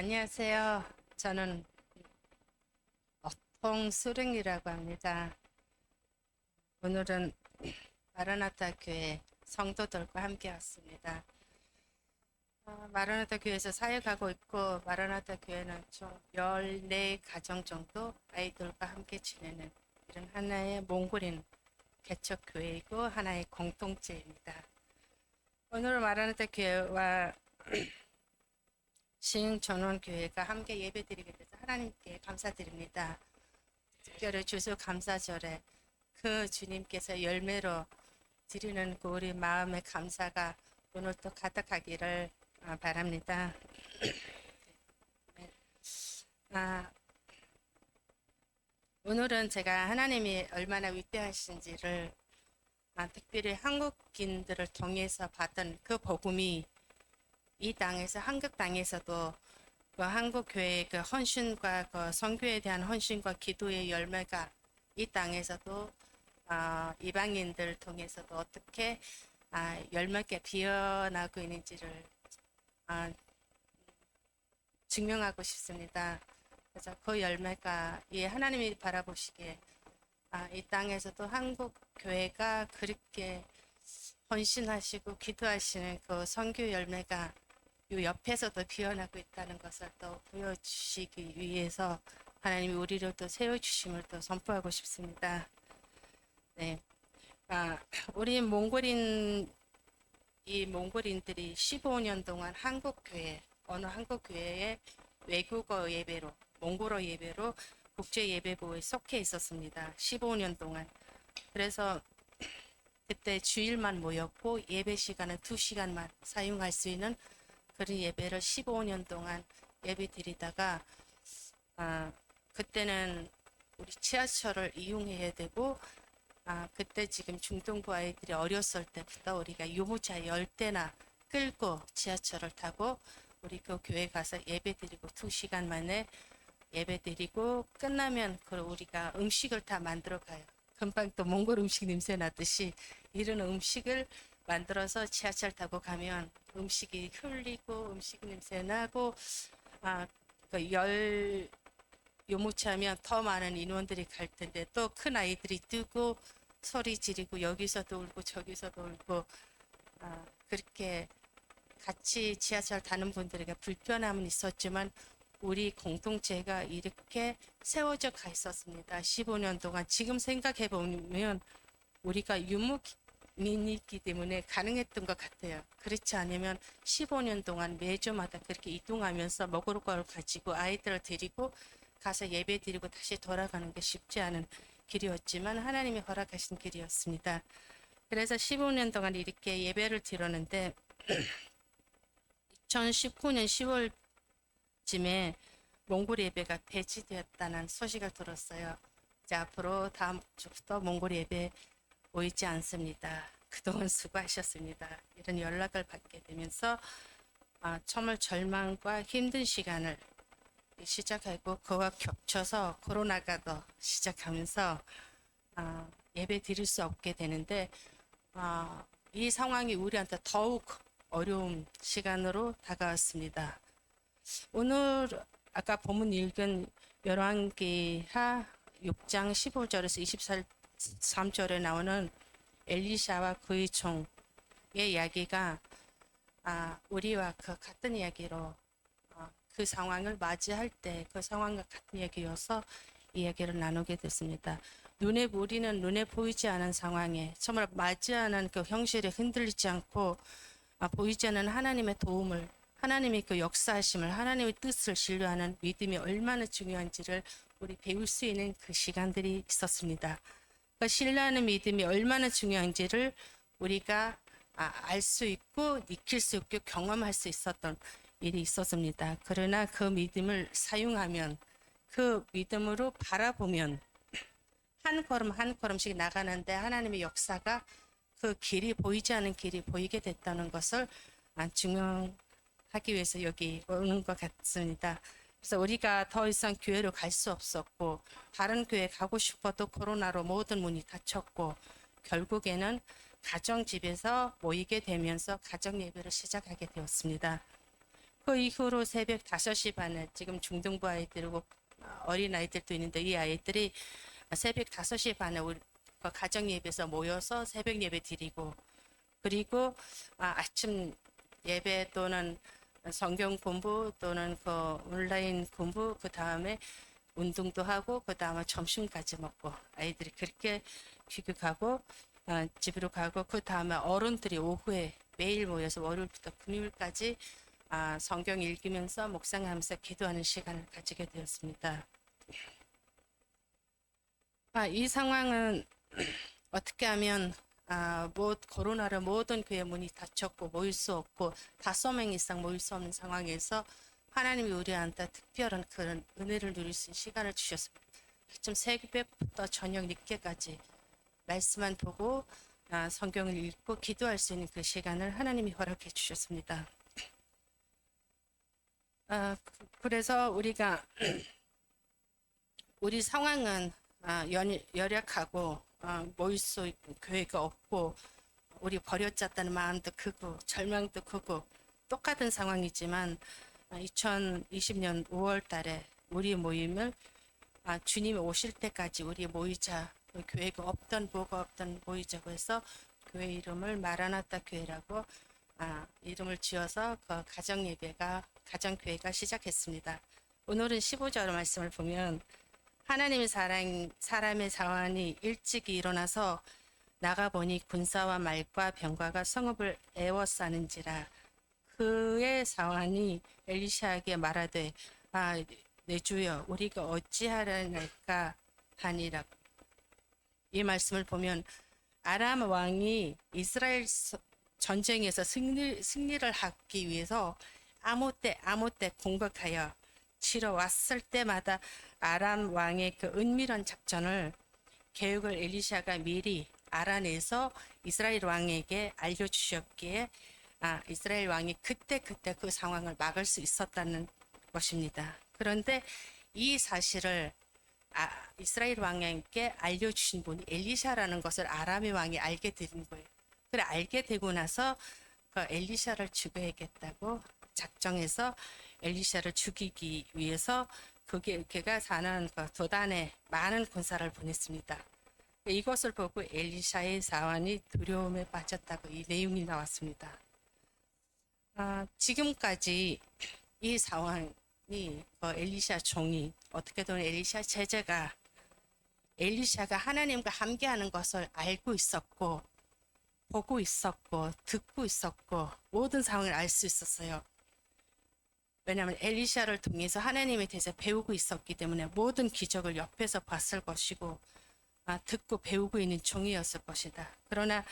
안녕하세요. 저는 홍수령이라고 합니다. 오늘은 마라나타 교회 성도들과 함께 왔습니다. 마라나타 교회에서 사역하고 있고, 마라나타 교회는 총 14가정 정도 아이들과 함께 지내는 이런 하나의 몽골인 개척 교회이고 하나의 공동체입니다. 오늘 마라나타 교회와 시흥전원교회가 함께 예배드리게 돼서 하나님께 감사드립니다. 특별히 추수감사절에 그 주님께서 열매로 드리는 그 우리 마음의 감사가 오늘 또 가득하기를 바랍니다. 아, 오늘은 제가 하나님이 얼마나 위대하신지를 특별히 한국인들을 통해서 받은 그 복음이 이 땅에서 한국 땅에서도 그 한국 교회의 그 헌신과 그 선교에 대한 헌신과 기도의 열매가 이 땅에서도 이방인들 통해서도 어떻게 열매게 피어나고 있는지를 증명하고 싶습니다. 그래서 그 열매가 하나님이 바라보시기에 이 땅에서도 한국 교회가 그렇게 헌신하시고 기도하시는 그 선교 열매가 이 옆에서도 피어나고 있다는 것을 또 보여주시기 위해서 하나님이 우리를 또 세워주심을 또 선포하고 싶습니다. 네, 우리 몽골인들이 15년 동안 어느 한국 교회에 외국어 예배로, 몽골어 예배로 국제 예배부에 속해 있었습니다. 15년 동안. 그래서 그때 주일만 모였고 예배 시간은 2시간만 사용할 수 있는 그런 예배를 15년 동안 예배 드리다가 그때는 우리 지하철을 이용해야 되고 그때 지금 중동부 아이들이 어렸을 때부터 우리가 유모차 10대나 끌고 지하철을 타고 우리 그 교회 가서 예배 드리고 2시간 만에 예배 드리고 끝나면 우리가 음식을 다 만들어 가요. 금방 또 몽골 음식 냄새 나듯이 이런 음식을 만들어서 지하철 타고 가면 음식이 흘리고 음식 냄새 나고 열 유모차면 더 많은 인원들이 갈 텐데 또 큰 아이들이 뛰고 소리 지르고 여기서도 울고 저기서도 울고 그렇게 같이 지하철 타는 분들에게 불편함은 있었지만 우리 공동체가 이렇게 세워져 가 있었습니다. 15년 동안. 지금 생각해 보면 우리가 유목민이기 때문에 가능했던 것 같아요. 그렇지 않으면 15년 동안 매주마다 그렇게 이동하면서 먹을 걸 가지고 아이들을 데리고 가서 예배 드리고 다시 돌아가는 게 쉽지 않은 길이었지만 하나님이 허락하신 길이었습니다. 그래서 15년 동안 이렇게 예배를 드렸는데 2019년 10월쯤에 몽골 예배가 폐지되었다는 소식을 들었어요. 이제 앞으로 다음 주부터 몽골 예배 오이지 않습니다. 그동안 수고하셨습니다. 이런 연락을 받게 되면서 정말 절망과 힘든 시간을 시작하고 그와 겹쳐서 코로나가 더 시작하면서 예배 드릴 수 없게 되는데 이 상황이 우리한테 더욱 어려운 시간으로 다가왔습니다. 오늘 아까 본문 읽은 열왕기하 6장 15절에서 23절에 나오는 엘리샤와 그의 종의 이야기가 우리와 그 같은 이야기로 그 상황을 맞이할 때 그 상황과 같은 이야기여서 이야기를 나누게 됐습니다. 우리는 눈에 보이지 않은 상황에 정말 맞이하는 그 형실에 흔들리지 않고 보이지 않는 하나님의 도움을 하나님의 그 역사하심을 하나님의 뜻을 신뢰하는 믿음이 얼마나 중요한지를 우리 배울 수 있는 그 시간들이 있었습니다. 그 신뢰하는 믿음이 얼마나 중요한지를 우리가 알 수 있고 익힐 수 있고 경험할 수 있었던 일이 있었습니다. 그러나 그 믿음을 사용하면 그 믿음으로 바라보면 한 걸음 한 걸음씩 나가는데 하나님의 역사가 그 길이 보이지 않는 길이 보이게 됐다는 것을 증명하기 위해서 여기 오는 것 같습니다. 그래서 우리가 더 이상 교회로 갈 수 없었고 다른 교회 가고 싶어도 코로나로 모든 문이 닫혔고 결국에는 가정집에서 모이게 되면서 가정 예배를 시작하게 되었습니다. 그 이후로 새벽 5시 반에 지금 중등부 아이들이고 어린 아이들도 있는데 이 아이들이 새벽 5시 반에 우리 가정 예배에서 모여서 새벽 예배 드리고 그리고 아침 예배 또는 성경 공부 또는 그 온라인 공부 그 다음에 운동도 하고 그 다음에 점심까지 먹고 아이들이 그렇게 귀국하고 집으로 가고 그 다음에 어른들이 오후에 매일 모여서 월요일부터 금요일까지 성경 읽으면서 묵상하면서 기도하는 시간을 가지게 되었습니다. 이 상황은 어떻게 하면 코로나로 모든 교회 문이 닫혔고 모일 수 없고 5명 이상 모일 수 없는 상황에서 하나님이 우리한테 특별한 그런 은혜를 누릴 수 있는 시간을 주셨습니다. 아침 새벽부터 저녁 늦게까지 말씀만 보고 성경을 읽고 기도할 수 있는 그 시간을 하나님이 허락해 주셨습니다. 그래서 우리가 우리 상황은 열악하고 모일 수 있고 교회가 없고 우리 버려졌다는 마음도 크고 절망도 크고 똑같은 상황이지만 2020년 5월 달에 우리 모임을 주님이 오실 때까지 우리 모이자 교회가 없던 뭐가 없던 모이자고 해서 교회 이름을 마라나타 교회라고 이름을 지어서 그 가정교회가 시작했습니다. 오늘은 15절 말씀을 보면 하나님의 사람의 자원이 일찍 일어나서 나가보니 군사와 말과 병과가 성읍을 애워싸는지라 그의 사환이 엘리샤에게 말하되 내 주여 우리가 어찌하려니까 하니라. 이 말씀을 보면 아람 왕이 이스라엘 전쟁에서 승리를 하기 위해서 아무 때 공격하여 치러 왔을 때마다 아람 왕의 그 은밀한 작전을 계획을 엘리샤가 미리 알아내서 이스라엘 왕에게 알려주셨기에 이스라엘 왕이 그때 그 상황을 막을 수 있었다는 것입니다. 그런데 이 사실을 이스라엘 왕에게 알려주신 분이 엘리샤라는 것을 아람의 왕이 알게 된 거예요. 그래 알게 되고 나서 그 엘리샤를 죽여야겠다고 작정해서 엘리샤를 죽이기 위해서 걔가 사는 그 도단에 많은 군사를 보냈습니다. 이것을 보고 엘리샤의 사환이 두려움에 빠졌다고 이 내용이 나왔습니다. 지금까지 이 상황이 엘리샤 종이 어떻게든 엘리샤 제자가 엘리샤가 하나님과 함께하는 것을 알고 있었고 보고 있었고 듣고 있었고 모든 상황을 알 수 있었어요. 왜냐하면 엘리샤를 통해서 하나님에 대해서 배우고 있었기 때문에 모든 기적을 옆에서 봤을 것이고 듣고 배우고 있는 종이었을 것이다. 그러나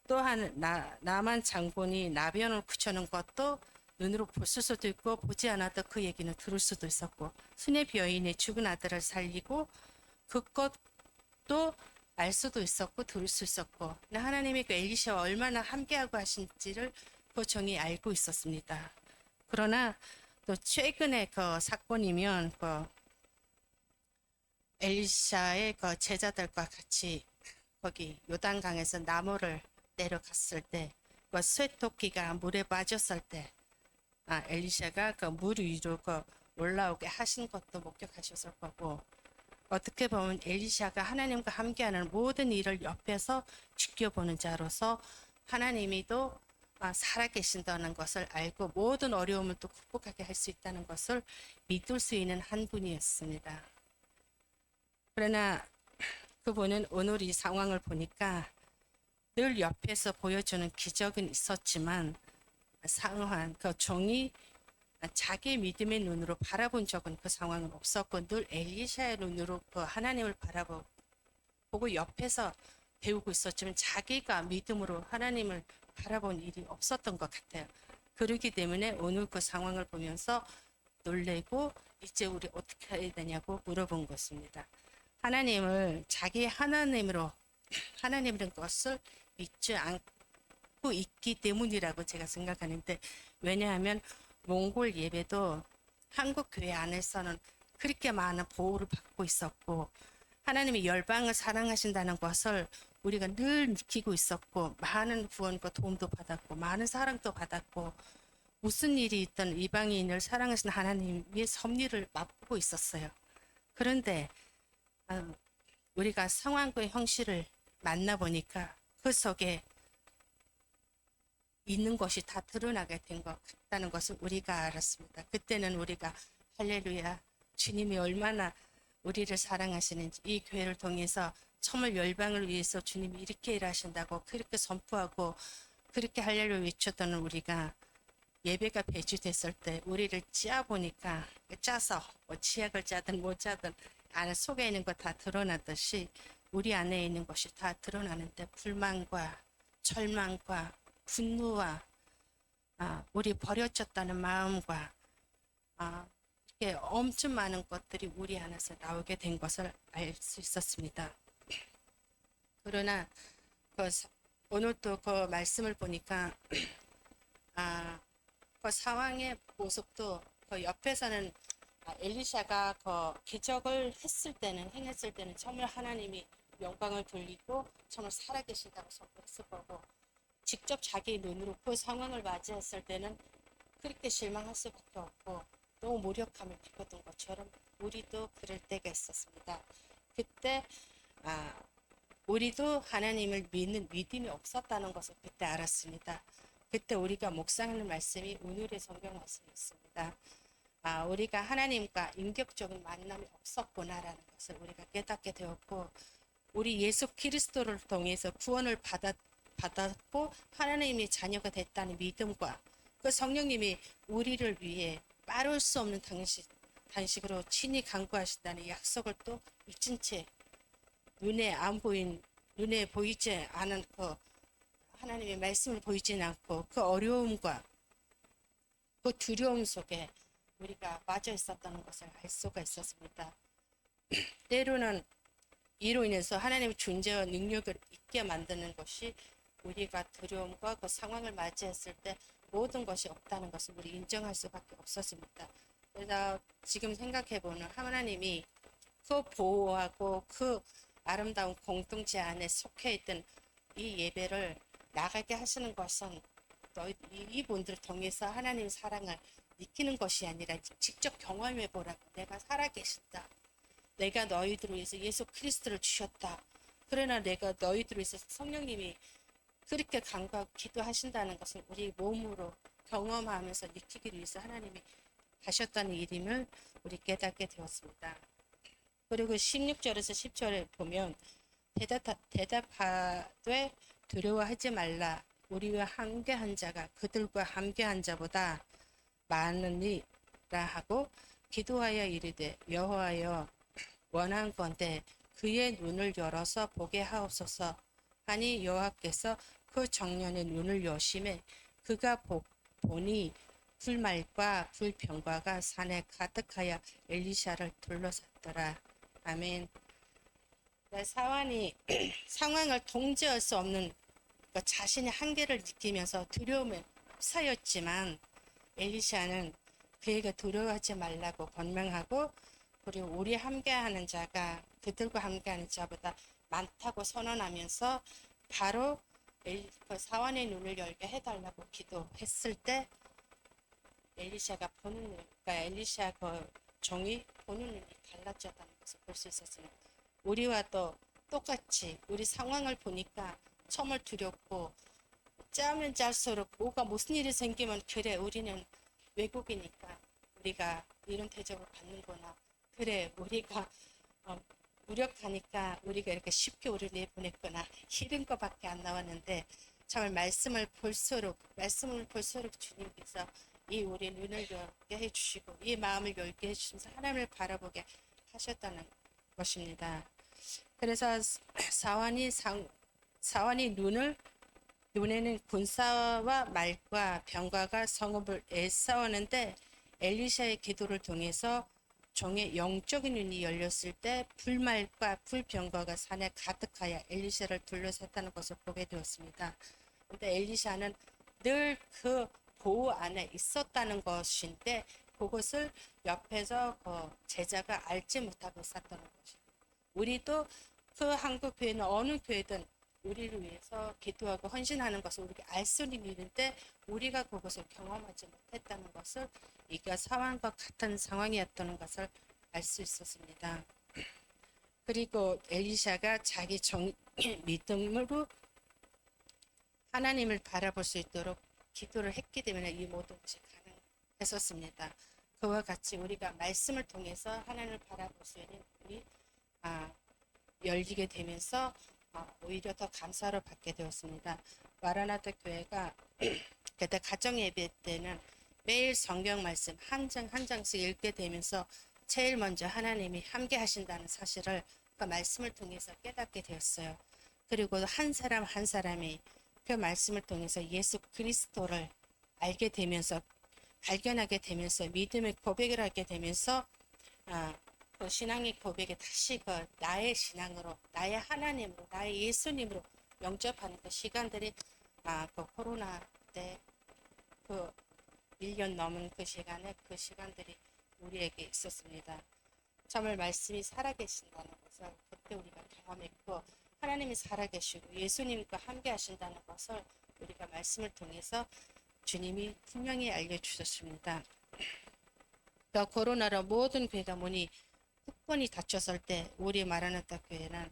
또한 나만 장군이 나병을 고치는 것도 눈으로 볼 수도 있고 보지 않아도 그 얘기는 들을 수도 있었고 수nep 여인의 죽은 아들을 살리고 그것도 알 수도 있었고 들을 수 있었고 하나님이 그 엘리샤와 얼마나 함께하고 하신지를 그 종이 알고 있었습니다. 그러나 또 최근에 그 사건이면 그 엘리샤의 그 제자들과 같이 거기 요단강에서 나무를 내려갔을 때 그 쇠토끼가 물에 빠졌을 때 엘리샤가 그 물 위로 그 올라오게 하신 것도 목격하셨을 거고 어떻게 보면 엘리샤가 하나님과 함께하는 모든 일을 옆에서 지켜보는 자로서 하나님이도 살아계신다는 것을 알고 모든 어려움을 또 극복하게 할 수 있다는 것을 믿을 수 있는 한 분이었습니다. 그러나 그분은 오늘 이 상황을 보니까 늘 옆에서 보여주는 기적은 있었지만 상황 그 종이 자기 믿음의 눈으로 바라본 적은 그 상황은 없었고 늘 엘리샤의 눈으로 그 하나님을 보고 옆에서 배우고 있었지만 자기가 믿음으로 하나님을 바라본 일이 없었던 것 같아요. 그러기 때문에 오늘 그 상황을 보면서 놀래고 이제 우리 어떻게 해야 되냐고 물어본 것입니다. 하나님을 자기 하나님이라는 것을 믿지 않고 있기 때문이라고 제가 생각하는데 왜냐하면 몽골 예배도 한국 교회 안에서는 그렇게 많은 보호를 받고 있었고 하나님이 열방을 사랑하신다는 것을 우리가 늘 느끼고 있었고 많은 구원과 도움도 받았고 많은 사랑도 받았고 무슨 일이 있든 이방인을 사랑하시는 하나님의 섭리를 맛보고 있었어요. 그런데 우리가 상황과 형실을 만나보니까 그 속에 있는 것이 다 드러나게 된 것 같다는 것을 우리가 알았습니다. 그때는 우리가 할렐루야, 주님이 얼마나 우리를 사랑하시는지, 이 교회를 통해서 정말 열방을 위해서 주님이 이렇게 일하신다고 그렇게 선포하고 그렇게 할렐루야 외쳤던 우리가 예배가 배주됐을 때 우리를 짜보니까, 짜서 뭐 치약을 짜든 못 짜든 안에 속에 있는 거 다 드러났듯이 우리 안에 있는 것이 다 드러나는데, 불만과 절망과 분노와 우리 버려졌다는 마음과 이렇게 엄청 많은 것들이 우리 안에서 나오게 된 것을 알 수 있었습니다. 그러나 오늘 또 그 말씀을 보니까 그 상황의 모습도 그 옆에서는 엘리샤가 그 기적을 행했을 때는 정말 하나님이 영광을 돌리고 정말 살아계신다고 선포했을 거고, 직접 자기 눈으로 그 상황을 맞이했을 때는 그렇게 실망할 수밖에 없고 너무 무력함을 피웠던 것처럼 우리도 그럴 때가 있었습니다. 그때 우리도 하나님을 믿는 믿음이 없었다는 것을 그때 알았습니다. 그때 우리가 묵상하는 말씀이 오늘의 성경 말씀이었습니다. 우리가 하나님과 인격적인 만남이 없었구나라는 것을 우리가 깨닫게 되었고, 우리 예수 그리스도를 통해서 구원을 받았고 하나님의 자녀가 됐다는 믿음과 그 성령님이 우리를 위해 빠를 수 없는 단식으로 친히 간구하신다는 약속을 또 잊은 채 눈에 보이지 않은 그 하나님의 말씀을 보이지 않고 그 어려움과 그 두려움 속에 우리가 빠져 있었다는 것을 알 수가 있었습니다. 때로는 이로 인해서 하나님의 존재와 능력을 잊게 만드는 것이 우리가 두려움과 그 상황을 맞이했을 때 모든 것이 없다는 것을 우리 인정할 수밖에 없었습니다. 그래서 지금 생각해보면 하나님이 그 보호하고 그 아름다운 공동체 안에 속해 있던 이 예배를 나가게 하시는 것은 이분들을 통해서 하나님의 사랑을 느끼는 것이 아니라 직접 경험해 보라고. 내가 살아계신다. 내가 너희들을 위해서 예수 그리스도를 주셨다. 그러나 내가 너희들을 위해서 성령님이 그렇게 간구하고 기도하신다는 것을 우리 몸으로 경험하면서 느끼기 위해서 하나님이 하셨다는 일임을 우리 깨닫게 되었습니다. 그리고 16절에서 10절에 보면 대답하되 두려워하지 말라. 우리와 함께한 자가 그들과 함께한 자보다 많으니라 하고, 기도하여 이르되 여호와여 원한건대 그의 눈을 열어서 보게 하옵소서 하니, 여호와께서 그 청년의 눈을 여심해 그가 보니 불말과 불병과가 산에 가득하여 엘리샤를 둘러쌌더라. 아멘. 사환이 상황을 통제할 수 없는 자신의 한계를 느끼면서 두려움에 휩싸였지만, 엘리샤는 그에게 두려워하지 말라고 권명하고, 그리고 우리 함께하는 자가 그들과 함께하는 자보다 많다고 선언하면서 바로 그 사환의 눈을 열게 해달라고 기도했을 때 엘리샤가 엘리샤 그 종이 보는 눈이 달라졌다는 것을 볼 수 있었습니다. 우리와 또 똑같이 우리 상황을 보니까 정말 두렵고, 짜면 짤수록 무슨 일이 생기면 그래 우리는 외국이니까 우리가 이런 대접을 받는구나, 그래 우리가 무력하니까 우리가 이렇게 쉽게 우리를 내보냈구나, 이런 것밖에 안 나왔는데, 정말 말씀을 볼수록 주님께서 이 우리 눈을 열게 해주시고 이 마음을 열게 해주시면서 하나님을 바라보게 하셨다는 것입니다. 그래서 사환이 눈에는 군사와 말과 병과가 성읍을 애싸우는데, 엘리샤의 기도를 통해서 종의 영적인 눈이 열렸을 때 불말과 불병과가 산에 가득하여 엘리샤를 둘러쌌다는 것을 보게 되었습니다. 그런데 엘리샤는 늘 그 보호 안에 있었다는 것인데, 그것을 옆에서 그 제자가 알지 못하고 있었던 것입니다. 우리도 그 한국 교회는 어느 교회든 우리를 위해서 기도하고 헌신하는 것을 우리가 알 수는 있는데 우리가 그것을 경험하지 못했다는 것을 이가 상황과 같은 상황이었다는 것을 알 수 있었습니다. 그리고 엘리샤가 자기 믿음으로 하나님을 바라볼 수 있도록 기도를 했기 때문에 이 모든 것이 가능했었습니다. 그와 같이 우리가 말씀을 통해서 하나님을 바라볼 수 있는 우리 열리게 되면서 오히려 더 감사를 받게 되었습니다. 마라나타 교회가 그때 가정 예배 때는 매일 성경 말씀 한 장 한 장씩 읽게 되면서 제일 먼저 하나님이 함께 하신다는 사실을 그 말씀을 통해서 깨닫게 되었어요. 그리고 한 사람 한 사람이 그 말씀을 통해서 예수 그리스도를 알게 되면서 발견하게 되면서 믿음의 고백을 하게 되면서 그 신앙의 고백에 다시 그 나의 신앙으로 나의 하나님으로 나의 예수님으로 영접하는 그 시간들이 그 코로나 때 그 1년 넘은 그 시간에 그 시간들이 우리에게 있었습니다. 정말 말씀이 살아계신다는 것을 그때 우리가 경험했고 하나님이 살아계시고 예수님과 함께 하신다는 것을 우리가 말씀을 통해서 주님이 분명히 알려주셨습니다. 그 코로나로 모든 교회가 문이 흑번이 닫혔을 때 우리 마라나타 교회는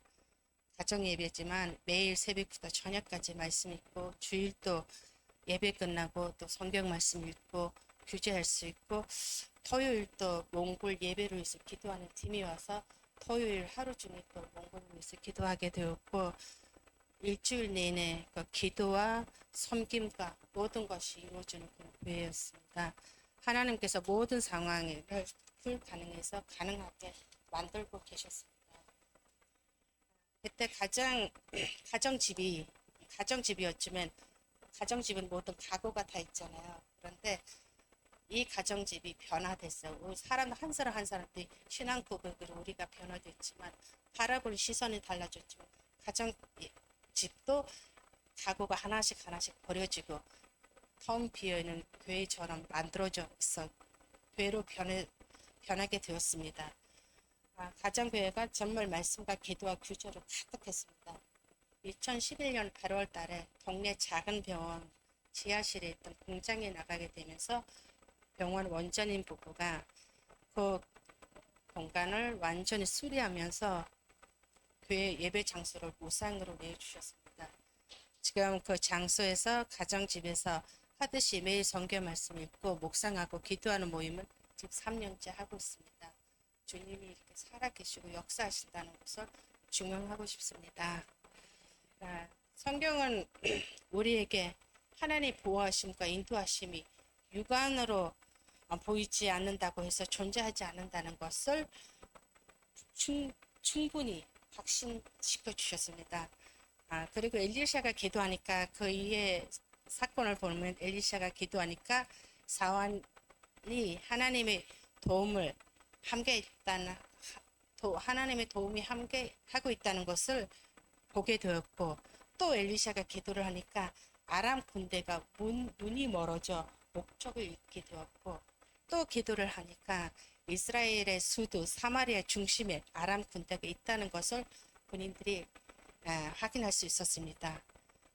가정 예배지만 매일 새벽부터 저녁까지 말씀 읽고 주일도 예배 끝나고 또 성경 말씀 읽고 규제할 수 있고 토요일도 몽골 예배로 해서 기도하는 팀이 와서 토요일 하루 종일 또 몽골을 위해서 기도하게 되었고 일주일 내내 그 기도와 섬김과 모든 것이 이루어지는 그런 교회였습니다. 하나님께서 모든 상황을 불가능해서 가능하게 만들고 계셨습니다. 그때 가정집이었지만 가정집은 모든 가구가 다 있잖아요. 그런데 이 가정집이 변화됐어요. 우리 사람 한 사람 한 사람들이 신앙 고백으로 우리가 변화됐지만 바라볼 시선이 달라졌지만 가정집도 가구가 하나씩 하나씩 버려지고 텅 비어있는 교회처럼 만들어져 있어 교회로 변하게 되었습니다. 가정교회가 정말 말씀과 기도와 규제로 가득했습니다. 2011년 8월 달에 동네 작은 병원 지하실에 있던 공장에 나가게 되면서 병원 원장님 부부가 그 공간을 완전히 수리하면서 교회 예배 장소를 무상으로 내주셨습니다. 지금 그 장소에서 가정집에서 하듯이 매일 성경 말씀 읽고 묵상하고 기도하는 모임을 지금 3년째 하고 있습니다. 주님이 이렇게 살아계시고 역사하신다는 것을 증명하고 싶습니다. 성경은 우리에게 하나님의 보호하심과 인도하심이 육안으로 보이지 않는다고 해서 존재하지 않는다는 것을 충분히 확신시켜 주셨습니다. 그리고 엘리샤가 기도하니까 그 이해 사건을 보면 엘리샤가 기도하니까 사환이 하나님의 도움을 함께 있다는 하나님의 도움이 함께 하고 있다는 것을 보게 되었고 또 엘리샤가 기도를 하니까 아람 군대가 눈이 멀어져 목적을 잃게 되었고 또 기도를 하니까 이스라엘의 수도 사마리아 중심에 아람 군대가 있다는 것을 군인들이 확인할 수 있었습니다.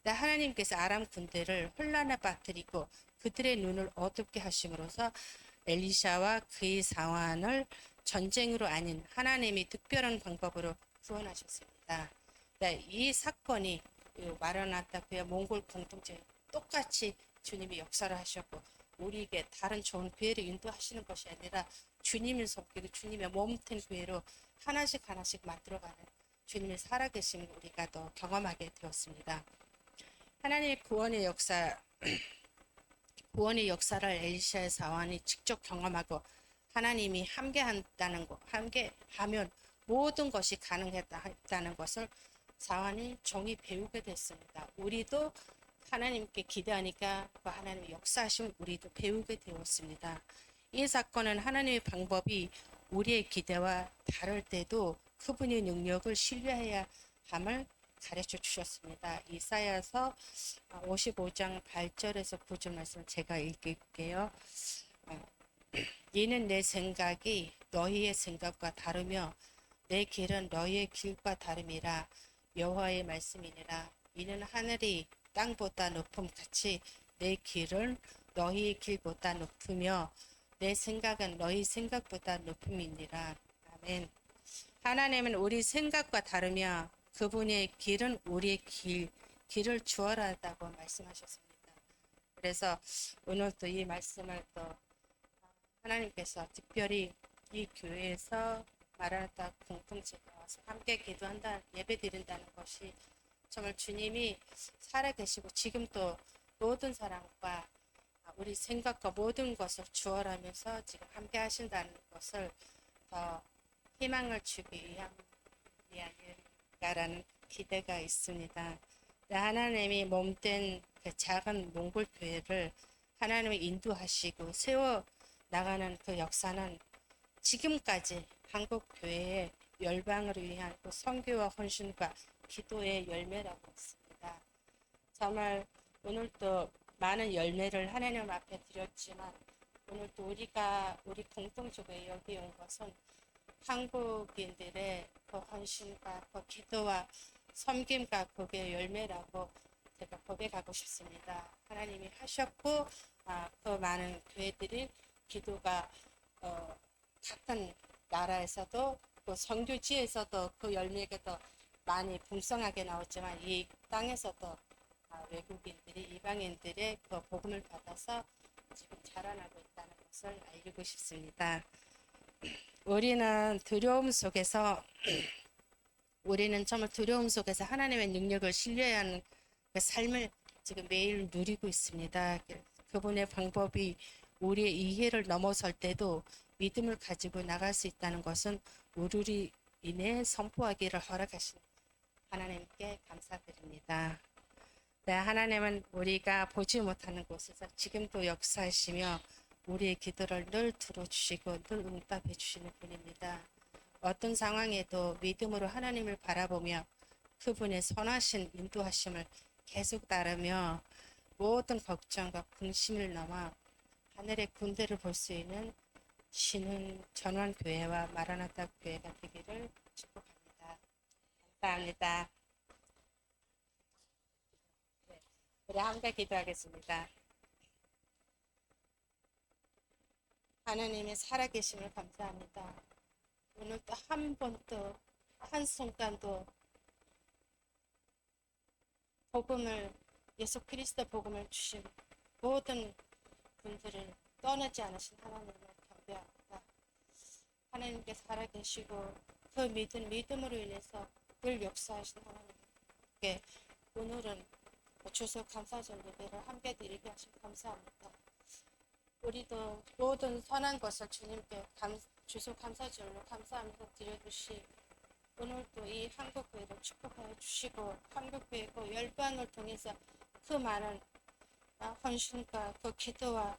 하나님께서 아람 군대를 혼란에 빠뜨리고 그들의 눈을 어둡게 하심으로써 엘리샤와 그의 사환을 전쟁으로 아닌 하나님이 특별한 방법으로 구원하셨습니다. 이 사건이 마라나타 교회 몽골 공동체 똑같이 주님이 역사를 하셨고 우리에게 다른 좋은 교회를 인도하시는 것이 아니라 주님의 손길로 주님의 몸된 교회로 하나씩 하나씩 만들어가는 주님의 살아계심을 우리가 더 경험하게 되었습니다. 하나님의 구원의 역사를 엘리샤의 사환이 직접 경험하고 하나님이 함께한다는 것, 함께하면 모든 것이 가능했다는 것을 사환이 종이 배우게 됐습니다. 우리도 하나님께 기대하니까 그 하나님의 역사하심 우리도 배우게 되었습니다. 이 사건은 하나님의 방법이 우리의 기대와 다를 때도 그분의 능력을 신뢰해야 함을 가르쳐 주셨습니다. 이사야서 55장 8절에서 9절 말씀 제가 읽을게요. 이는 내 생각이 너희의 생각과 다르며 내 길은 너희의 길과 다름이라 여호와의 말씀이니라. 이는 하늘이 땅보다 높음 같이 내 길은 너희의 길보다 높으며 내 생각은 너희 생각보다 높음이니라. 아멘. 하나님은 우리 생각과 다르며 그분의 길은 우리의 길을 주어라다고 말씀하셨습니다. 그래서 오늘도 이 말씀을 또 하나님께서 특별히 이 교회에서 마라나타 공동체가 와서 함께 기도한다, 예배 드린다는 것이 정말 주님이 살아계시고 지금도 모든 사람과 우리 생각과 모든 것을 주어라면서 지금 함께 하신다는 것을 더 희망을 주기 위하여라는 기대가 있습니다. 하나님이 몸된 그 작은 몽골 교회를 하나님이 인도하시고 세워 나가는 그 역사는 지금까지 한국 교회의 열방을 위한 그 선교와 헌신과 기도의 열매라고 했습니다. 정말 오늘도 많은 열매를 하나님 앞에 드렸지만 오늘도 우리 공동체에 여기 온 것은 한국인들의 그 헌신과 그 기도와 섬김과 그게 열매라고 제가 고백하고 싶습니다. 하나님이 하셨고 그 많은 교회들이 기도가 같은 나라에서도 그 선교지에서도 그 열매가 더 많이 풍성하게 나왔지만 이 땅에서도 외국인들이 이방인들의 그 복음을 받아서 지금 자라나고 있다는 것을 알리고 싶습니다. 우리는 정말 두려움 속에서 하나님의 능력을 신뢰해야 하는 그 삶을 지금 매일 누리고 있습니다. 그분의 방법이 우리의 이해를 넘어설 때도 믿음을 가지고 나갈 수 있다는 것은 우리를 인해 선포하기를 허락하신 하나님께 감사드립니다. 네, 하나님은 우리가 보지 못하는 곳에서 지금도 역사하시며 우리의 기도를 늘 들어주시고 늘 응답해 주시는 분입니다. 어떤 상황에도 믿음으로 하나님을 바라보며 그분의 선하신 인도하심을 계속 따르며 모든 걱정과 근심을 넘어 하늘의 군대를 볼 수 있는 신흥 전원교회와 마라나타 교회가 되기를 축복합니다. 감사합니다. 네, 우리 함께 기도하겠습니다. 하나님의 살아계심을 감사합니다. 오늘도 한 번도 한순간도 복음을 예수 그리스도 복음을 주신 모든 분들을 떠나지 않으신 하나님을 경배합니다. 하나님께 살아계시고 그 믿음으로 인해서 늘 역사하신 하나님께 오늘은 주소 감사절 예배를 함께 드리게 하신 감사합니다. 우리도 모든 선한 것을 주님께 주소 감사절로 감사하면서 드려주시 오늘도 이 한국교회를 축복하여 주시고 한국교회 그 열방을 통해서 그 많은 헌신과 그 기도와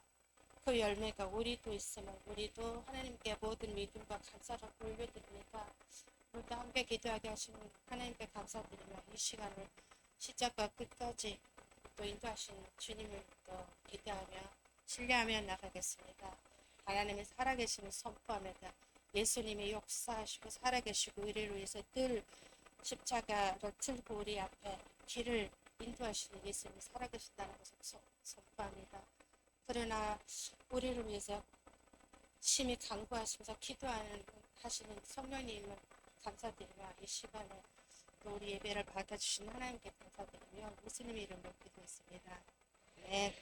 그 열매가 우리도 있으면 우리도 하나님께 모든 믿음과 감사를 올려드립니다. 오늘도 함께 기도하게 하시는 하나님께 감사드리며 이 시간을 시작과 끝까지 또 인도하시는 주님을 또 기대하며 신뢰하며 나가겠습니다. 하나님의 살아계심을 선포합니다. 예수님이 역사하시고 살아계시고 우리를 위해서 늘 십자가를 들고 우리 앞에 길을 인도하시는 예수님이 살아계신다는 것을 선포합니다. 그러나 우리를 위해서 심히 간구하시면서 하시는 성령님을 감사드리며 이 시간에 또 우리 예배를 받아주신 하나님께 감사드리며 예수님의 이름으로 기도했습니다. 네.